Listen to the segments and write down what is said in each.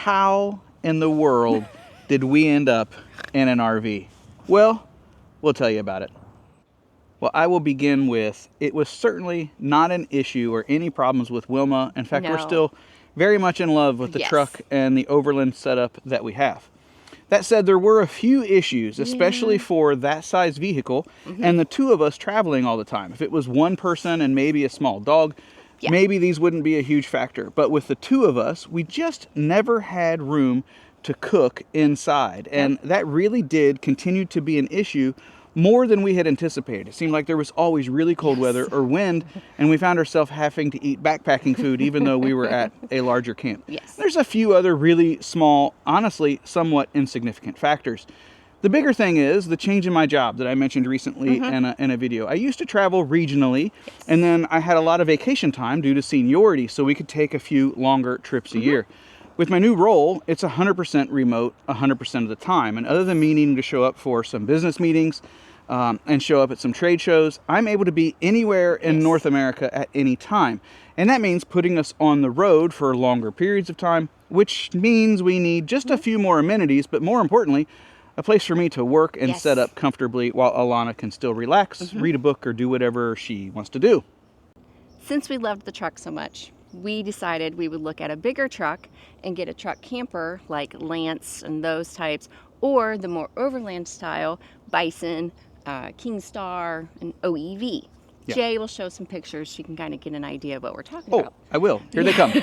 how in the world did we end up in an RV? Well, we'll tell you about it. Well, I will begin with, it was certainly not an issue or any problems with Wilmaaa. In fact, we're still very much in love with the truck and the Overland setup that we have. That said, there were a few issues, especially for that size vehicle and the two of us traveling all the time. If it was one person and maybe a small dog, maybe these wouldn't be a huge factor. But with the two of us, we just never had room to cook inside. And that really did continue to be an issue more than we had anticipated. It seemed like there was always really cold weather or wind, and we found ourselves having to eat backpacking food even though we were at a larger camp. There's a few other really small, honestly, somewhat insignificant factors. The bigger thing is the change in my job that I mentioned recently in a video. I used to travel regionally, and then I had a lot of vacation time due to seniority, so we could take a few longer trips a year. With my new role, it's 100% remote 100% of the time. And other than me needing to show up for some business meetings and show up at some trade shows, I'm able to be anywhere in North America at any time. And that means putting us on the road for longer periods of time, which means we need just a few more amenities, but more importantly, a place for me to work and set up comfortably while Alana can still relax, read a book, or do whatever she wants to do. Since we loved the truck so much, we decided we would look at a bigger truck and get a truck camper like Lance and those types, or the more overland style Bison, King Star, and OEV. Jay will show some pictures so you can kind of get an idea of what we're talking about. I will. Here they come.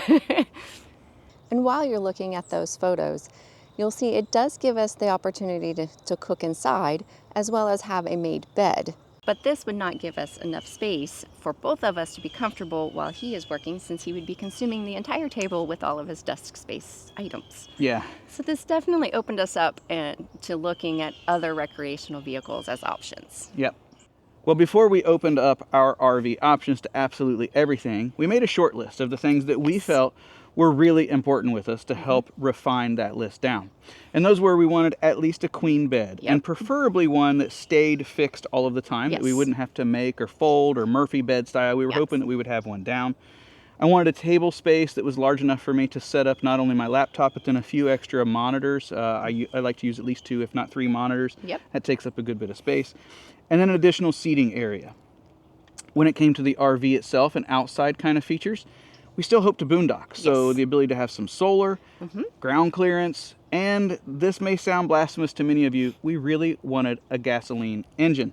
And while you're looking at those photos, you'll see it does give us the opportunity to cook inside as well as have a made bed. But this would not give us enough space for both of us to be comfortable while he is working, since he would be consuming the entire table with all of his desk space items. So this definitely opened us up to looking at other recreational vehicles as options. Well, before we opened up our RV options to absolutely everything, we made a short list of the things that we felt were really important with us to help refine that list down. And those were, we wanted at least a queen bed, and preferably one that stayed fixed all of the time, that we wouldn't have to make or fold or Murphy bed style. We were hoping that we would have one down. I wanted a table space that was large enough for me to set up not only my laptop, but then a few extra monitors. I like to use at least 2, if not 3 monitors. That takes up a good bit of space. And then an additional seating area. When it came to the RV itself and outside kind of features, we still hope to boondock. So the ability to have some solar, ground clearance, and this may sound blasphemous to many of you, we really wanted a gasoline engine.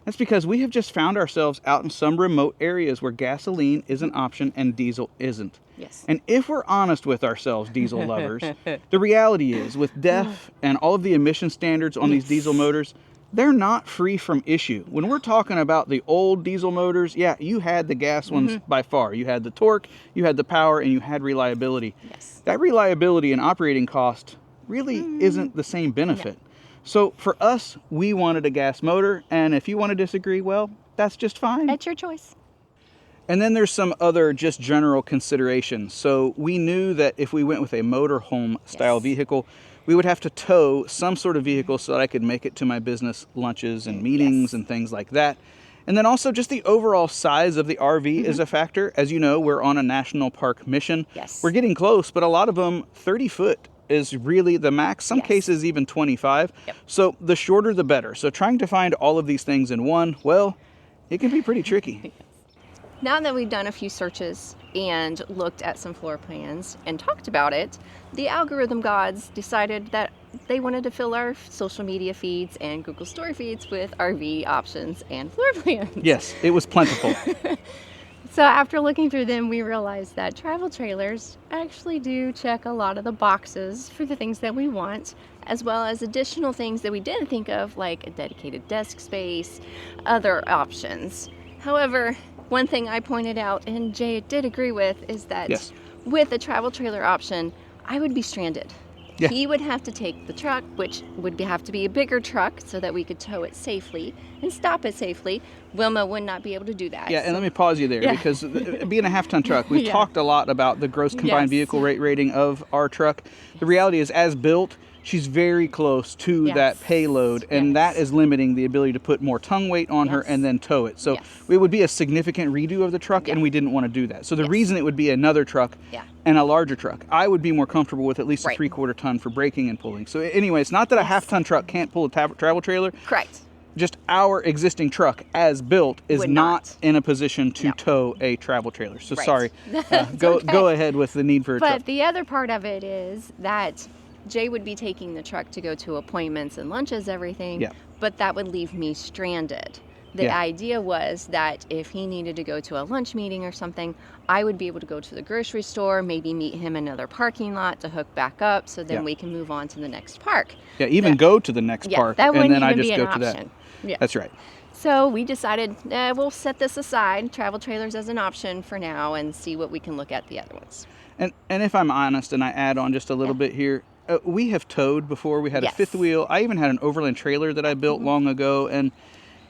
That's because we have just found ourselves out in some remote areas where gasoline is an option and diesel isn't. And if we're honest with ourselves, diesel lovers, the reality is with DEF and all of the emission standards on these diesel motors, they're not free from issue. When we're talking about the old diesel motors, you had the gas ones by far. You had the torque, you had the power, and you had reliability. That reliability and operating cost really isn't the same benefit. So for us, we wanted a gas motor, and if you want to disagree, well, that's just fine. That's your choice. And then there's some other just general considerations. So we knew that if we went with a motorhome style vehicle, we would have to tow some sort of vehicle so that I could make it to my business lunches and meetings and things like that. And then also just the overall size of the RV is a factor. As you know, we're on a national park mission. We're getting close, but a lot of them, 30 foot is really the max. Some cases even 25. So the shorter the better. So trying to find all of these things in one, well, it can be pretty tricky. Now that we've done a few searches and looked at some floor plans and talked about it, the algorithm gods decided that they wanted to fill our social media feeds and Google Story feeds with RV options and floor plans. Yes, it was plentiful. So after looking through them, we realized that travel trailers actually do check a lot of the boxes for the things that we want, as well as additional things that we didn't think of, like a dedicated desk space, other options. However, one thing I pointed out, and Jay did agree with, is that with a travel trailer option, I would be stranded. He would have to take the truck, which would have to be a bigger truck so that we could tow it safely and stop it safely. Wilmaaa would not be able to do that. And let me pause you there, because being a half-ton truck, we've talked a lot about the gross combined vehicle rate rating of our truck. The reality is, as built, she's very close to Yes. that payload, and Yes. that is limiting the ability to put more tongue weight on her Yes. and then tow it. So Yes. it would be a significant redo of the truck, Yeah. and we didn't want to do that. So the Yes. reason it would be another truck Yeah. and a larger truck, I would be more comfortable with at least a Right. 3/4 ton for braking and pulling. So anyway, it's not that a Yes. half-ton truck can't pull a travel trailer. Correct. Just our existing truck, as built, is Would not not. in a position to No. tow a travel trailer. So Right. sorry, That's go okay. go ahead with the need for a truck. But the other part of it is that Jay would be taking the truck to go to appointments and lunches, everything. Yeah. But that would leave me stranded. The Yeah. idea was that if he needed to go to a lunch meeting or something, I would be able to go to the grocery store, maybe meet him in another parking lot to hook back up, so then Yeah. we can move on to the next park. Yeah, even go to the next Yeah, park, that and wouldn't then I even just be go an to that. option. Yeah. That's right. So we decided we'll set this aside, travel trailers as an option for now, and see what we can look at the other ones. And if I'm honest, and I add on just a little Yeah. bit here, we have towed before. We had a Yes. fifth wheel. I even had an Overland trailer that I built long ago, and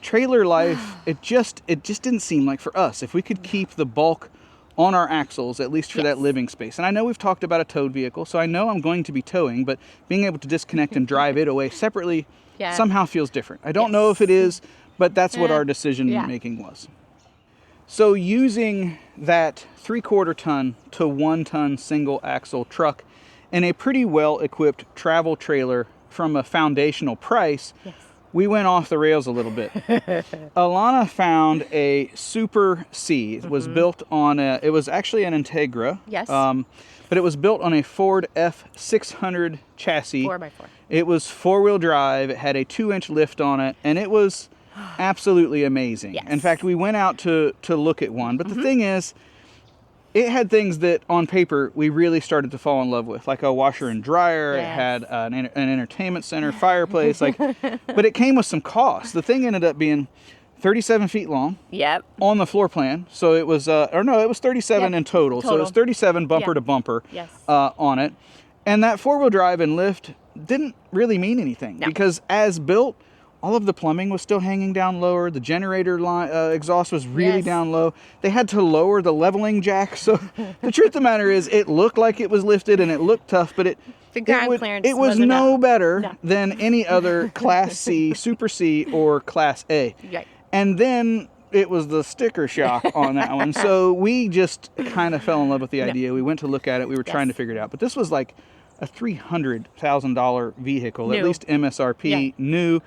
trailer life, it just didn't seem like for us. If we could keep the bulk on our axles, at least for that Yes. living space. And I know we've talked about a towed vehicle, so I know I'm going to be towing, but being able to disconnect and drive it away separately Yeah. somehow feels different. I don't know if it is, but that's what Yeah. our decision Yeah. making was. So using that 3/4 ton to 1 ton single axle truck and a pretty well equipped travel trailer from a foundational price, Yes. we went off the rails a little bit. Alana found a Super C. It was built on it was actually an Integra. Yes. But it was built on a Ford F600 chassis. 4x4. It was 4-wheel drive. It had a 2-inch lift on it, and it was absolutely amazing. Yes. In fact, we went out to look at one. But the thing is, it had things that on paper we really started to fall in love with, like a washer and dryer. It Yes. had an entertainment center, fireplace, but it came with some cost. The thing ended up being 37 feet long Yep. on the floor plan. So it was, it was 37 Yep, in total. So it was total. 37 bumper Yeah. to bumper Yes. on it. And that 4-wheel drive and lift didn't really mean anything No. because as built, all of the plumbing was still hanging down lower. The generator line, exhaust was really Yes. down low. They had to lower the leveling jack. So the truth of the matter is it looked like it was lifted and it looked tough, but The ground clearance it was wasn't no up. better No. than any other Class C, Super C, or Class A. Right. And then it was the sticker shock on that one. So we just kind of fell in love with the idea. We went to look at it. We were trying to Yes. figure it out. But this was like a $300,000 vehicle, at New. least MSRP, Yeah. new.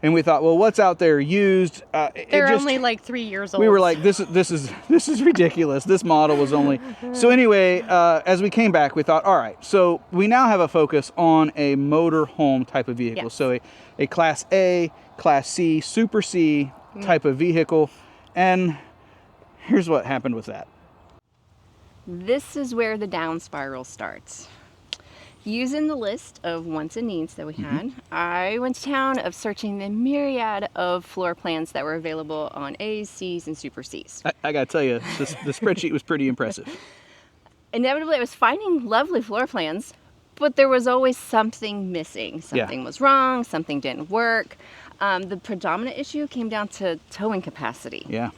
And we thought, well, what's out there used? They're only like 3 years old. we were like, this is ridiculous. This model was only. So anyway, as we came back, we thought, all right. So we now have a focus on a motor home type of vehicle. Yes. So a Class A, Class C, Super C type of vehicle. And here's what happened with that. This is where the down spiral starts. Using the list of wants and needs that we had, I went to town of searching the myriad of floor plans that were available on A's, C's, and Super C's. I got to tell you, the spreadsheet was pretty impressive. Inevitably, I was finding lovely floor plans, but there was always something missing. Something was wrong, something didn't work. The predominant issue came down to towing capacity. Yeah.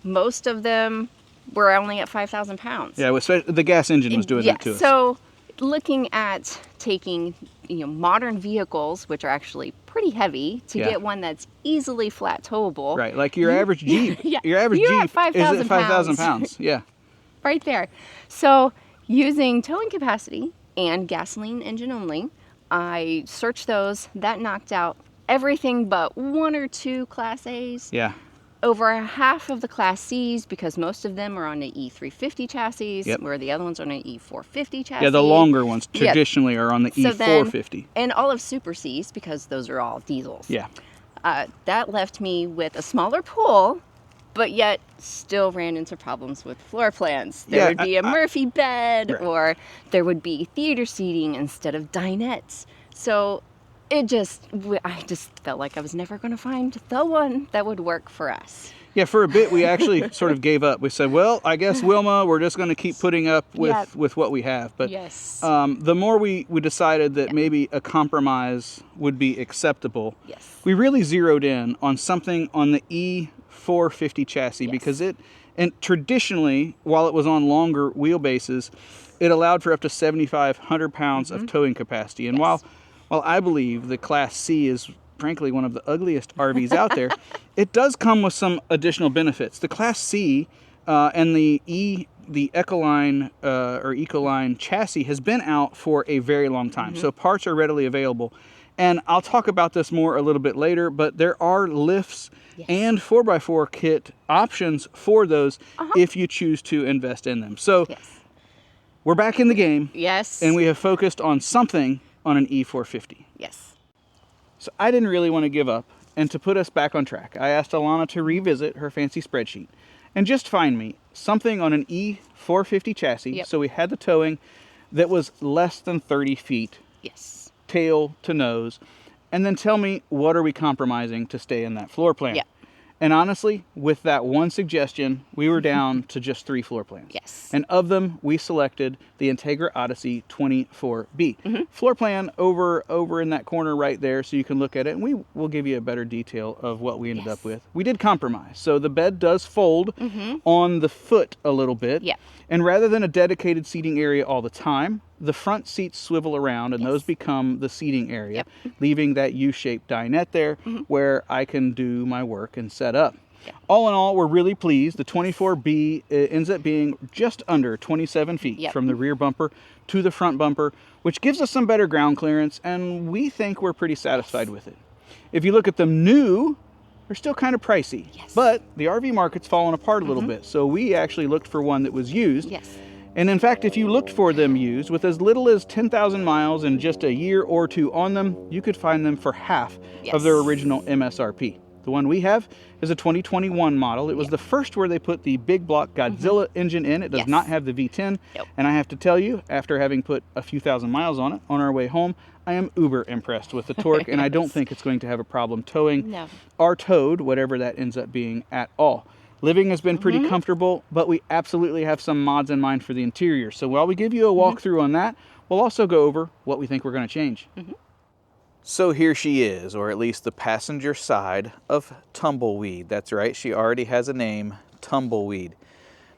Most of them were only at 5,000 pounds. Yeah, the gas engine was doing that to us. So looking at taking modern vehicles, which are actually pretty heavy, to Yeah. get one that's easily flat towable. Right, like your average Jeep. Yeah, Your average you're at Jeep 5,000 is at 5,000 pounds. pounds. Yeah. Right there. So using towing capacity and gasoline engine only, I searched those. That knocked out everything but 1 or 2 Class A's. Yeah. Over half of the Class C's, because most of them are on the E350 chassis, Yep. where the other ones are on the E450 chassis. Yeah, the longer ones Yeah. traditionally are on the So then- E450. And all of Super C's, because those are all diesels. Yeah. That left me with a smaller pool, but yet still ran into problems with floor plans. There Yeah, would be a Murphy bed, Right. or there would be theater seating instead of dinettes. So I just felt like I was never going to find the one that would work for us. Yeah, for a bit we actually sort of gave up. We said, well, I guess Wilmaaa, we're just going to keep putting up with what we have. But Yes. the more we decided that maybe a compromise would be acceptable, Yes. we really zeroed in on something on the E450 chassis Yes. because and traditionally, while it was on longer wheelbases, It allowed for up to 7,500 pounds of towing capacity. And while I believe the Class C is frankly one of the ugliest RVs out there, it does come with some additional benefits. The Class C and the Ecoline or Ecoline chassis has been out for a very long time. So parts are readily available. And I'll talk about this more a little bit later, but there are lifts and 4x4 kit options for those if you choose to invest in them. So we're back in the game. Yes. And we have focused on something on an E450. Yes. So I didn't really want to give up. And to put us back on track, I asked Alana to revisit her fancy spreadsheet and just find me something on an E450 chassis. So we had the towing that was less than 30 feet. Yes. Tail to nose. And then tell me, what are we compromising to stay in that floor plan? Yeah. And honestly, with that one suggestion, we were down to just 3 floor plans. Yes. And of them, we selected the Integra Odyssey 24B. Floor plan over in that corner right there, so you can look at it, and we will give you a better detail of what we ended up with. We did compromise. So the bed does fold on the foot a little bit. Yeah. And rather than a dedicated seating area all the time, the front seats swivel around, and those become the seating area, leaving that U-shaped dinette there where I can do my work and set up. All in all, we're really pleased. The 24B ends up being just under 27 feet from the rear bumper to the front bumper, which gives us some better ground clearance, and we think we're pretty satisfied with it. If you look at them new, they're still kind of pricey, but the RV market's fallen apart a little bit, so we actually looked for one that was used. And in fact, if you looked for them used with as little as 10,000 miles and just a year or two on them, you could find them for half of their original MSRP. The one we have is a 2021 model. It was the first where they put the big block Godzilla engine in. It does not have the V10. And I have to tell you, after having put a few thousand miles on it on our way home, I am uber impressed with the torque, and I don't think it's going to have a problem towing or towed, whatever that ends up being at all. Living has been pretty comfortable, but we absolutely have some mods in mind for the interior. So while we give you a walkthrough on that, we'll also go over what we think we're going to change. So here she is, or at least the passenger side of Tumbleweed. That's right, she already has a name, Tumbleweed.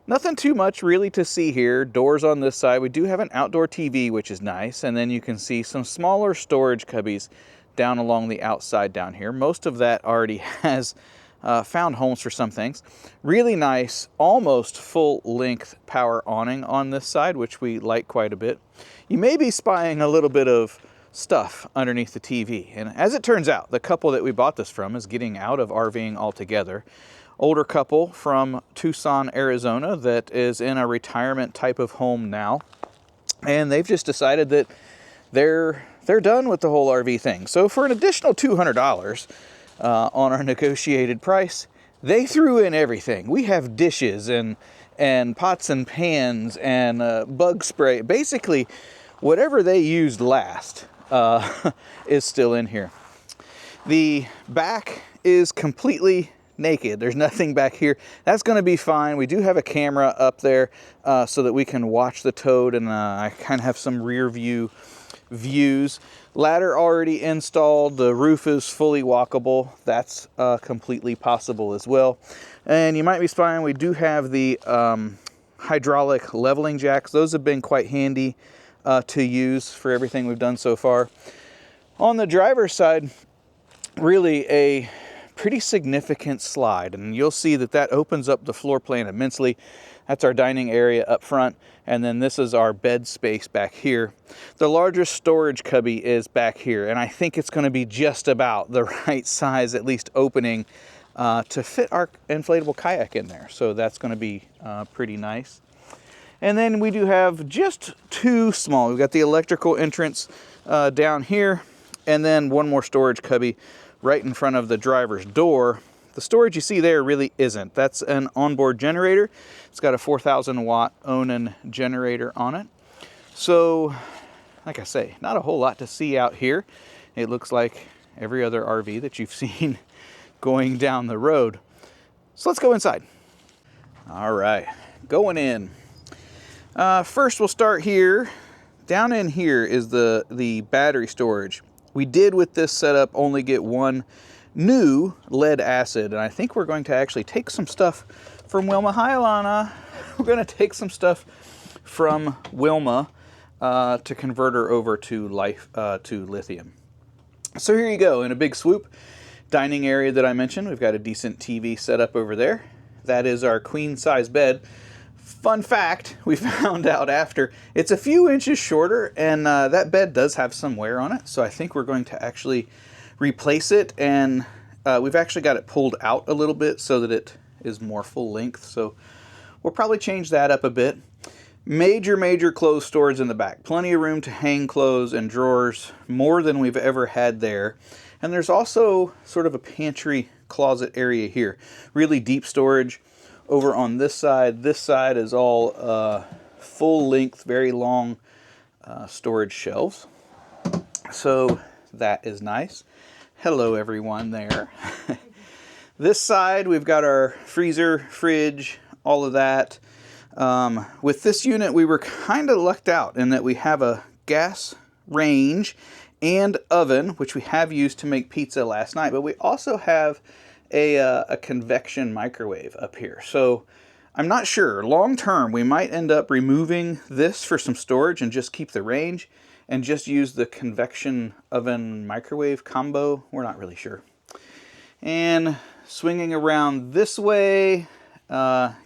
Nothing too much really to see here. Doors on this side. We do have an outdoor TV, which is nice. And then you can see some smaller storage cubbies down along the outside down here. Most of that already has found homes for some things. Really nice, almost full-length power awning on this side, which we like quite a bit. You may be spying a little bit of stuff underneath the TV. And as it turns out, the couple that we bought this from is getting out of RVing altogether. Older couple from Tucson, Arizona that is in a retirement type of home now. And they've just decided that they're done with the whole RV thing. So for an additional $200 on our negotiated price, they threw in everything. We have dishes and pots and pans and bug spray. Basically, whatever they used last is still in here. The back is completely naked. There's nothing back here. That's going to be fine. We do have a camera up there so that we can watch the toad, and I kind of have some rear view views. Ladder already installed. The roof is fully walkable. That's completely possible as well. And you might be spying, we do have the hydraulic leveling jacks. Those have been quite handy to use for everything we've done so far. On the driver's side, really a pretty significant slide, and you'll see that that opens up the floor plan immensely. That's our dining area up front, and then this is our bed space back here. The largest storage cubby is back here, and I think it's going to be just about the right size, at least opening, to fit our inflatable kayak in there. So that's going to be pretty nice. And then we do have just two small. We've got the electrical entrance down here, and then one more storage cubby right in front of the driver's door. The storage you see there really isn't. That's an onboard generator. It's got a 4,000 watt Onan generator on it. So, like I say, not a whole lot to see out here. It looks like every other RV that you've seen going down the road. So let's go inside. All right, going in. First we'll start here. Down in here is the battery storage. We did with this setup only get one new lead acid, and I think we're going to actually take some stuff from Wilmaaa. Hi, Alana. We're going to take some stuff from Wilmaaa to convert her over to lithium. So here you go, in a big swoop. Dining area that I mentioned, we've got a decent TV set up over there. That is our queen size bed. Fun fact, we found out after, it's a few inches shorter, and that bed does have some wear on it, so I think we're going to actually replace it, and we've actually got it pulled out a little bit so that it is more full length, so we'll probably change that up a bit. Major clothes storage in the back. Plenty of room to hang clothes and drawers, more than we've ever had there. And there's also sort of a pantry closet area here. Really deep storage over on this side. This side is all full length, very long storage shelves. So that is nice. Hello everyone there. This side we've got our freezer, fridge, all of that. With this unit we were kind of lucked out in that we have a gas range and oven, which we have used to make pizza last night, but we also have a convection microwave up here. So I'm not sure. Long term, we might end up removing this for some storage and just keep the range and just use the convection oven microwave combo. We're not really sure. And swinging around this way,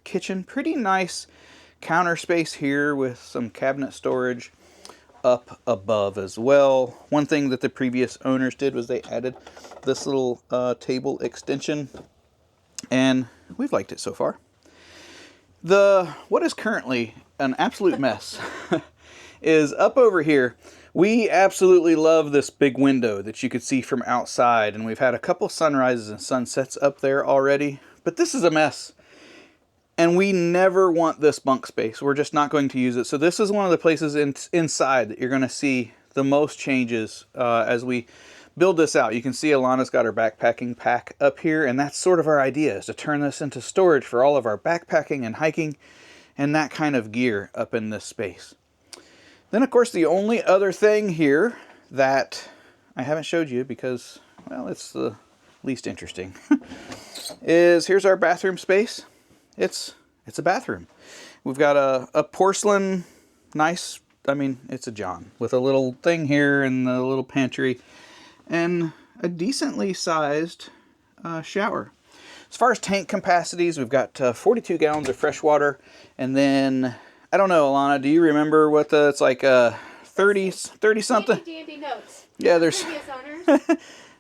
kitchen, pretty nice counter space here with some cabinet storage up above as well. One thing that the previous owners did was they added this little table extension, and we've liked it so far. What is currently an absolute mess is up over here. We absolutely love this big window that you could see from outside, and we've had a couple sunrises and sunsets up there already, but this is a mess. And we never want this bunk space. We're just not going to use it. So this is one of the places inside that you're going to see the most changes as we build this out. You can see Alana's got her backpacking pack up here, and that's sort of our idea, is to turn this into storage for all of our backpacking and hiking and that kind of gear up in this space. Then, of course, the only other thing here that I haven't showed you because, well, it's the least interesting, is here's our bathroom space. It's a bathroom. We've got a porcelain, nice, I mean, it's a John, with a little thing here and a little pantry, and a decently sized shower. As far as tank capacities, we've got 42 gallons of fresh water, and then, I don't know, Alana, do you remember what it's like 30 something? Dandy notes. Yeah, there's Previous owners.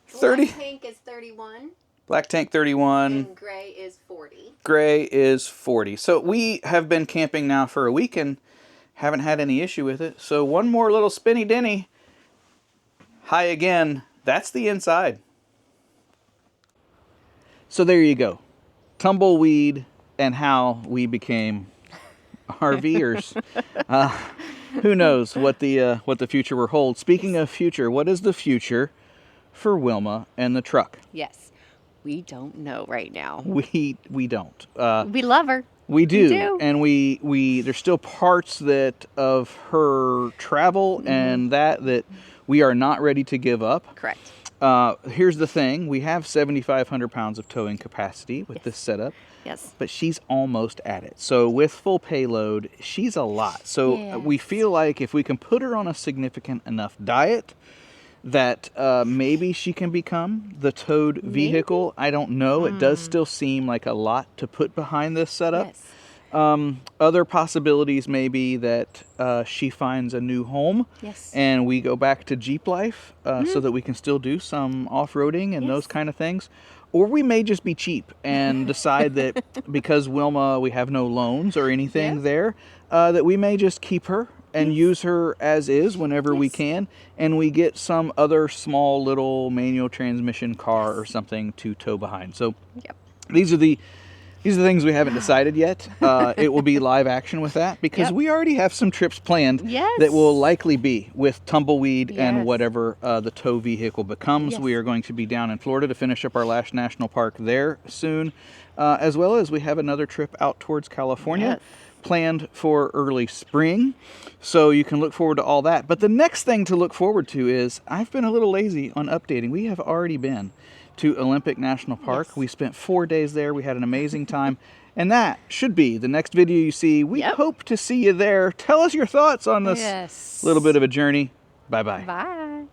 30. Black tank is 31. Black tank 31. And gray is 40. Gray is 40. So we have been camping now for a week and haven't had any issue with it. So one more little spinny dinny. Hi again. That's the inside. So there you go. Tumbleweed and how we became RVers. Who knows what the future will hold. Speaking of future, what is the future for Wilmaaa and the truck? Yes. We don't know right now. We don't. We love her. We do. And we there's still parts that of her travel and that we are not ready to give up. Correct. Here's the thing. We have 7,500 pounds of towing capacity with this setup. Yes. But she's almost at it. So with full payload, she's a lot. So we feel like if we can put her on a significant enough diet, that maybe she can become the towed vehicle. I don't know. It does still seem like a lot to put behind this setup. Yes. Other possibilities may be that she finds a new home. Yes. And we go back to Jeep life so that we can still do some off-roading and those kind of things. Or we may just be cheap and decide that because Wilmaaa, we have no loans or anything there, that we may just keep her and use her as is whenever we can, and we get some other small little manual transmission car or something to tow behind. So these are the things we haven't decided yet. It will be live action with that because we already have some trips planned that will likely be with Tumbleweed and whatever the tow vehicle becomes. We are going to be down in Florida to finish up our last national park there soon, as well as we have another trip out towards California planned for early spring, so you can look forward to all that. But the next thing to look forward to is, I've been a little lazy on updating. We have already been to Olympic National Park. We spent 4 days there. We had an amazing time, And that should be the next video you see. We Yep. hope to see you there. Tell us your thoughts on this Yes. little bit of a journey. Bye-bye. Bye.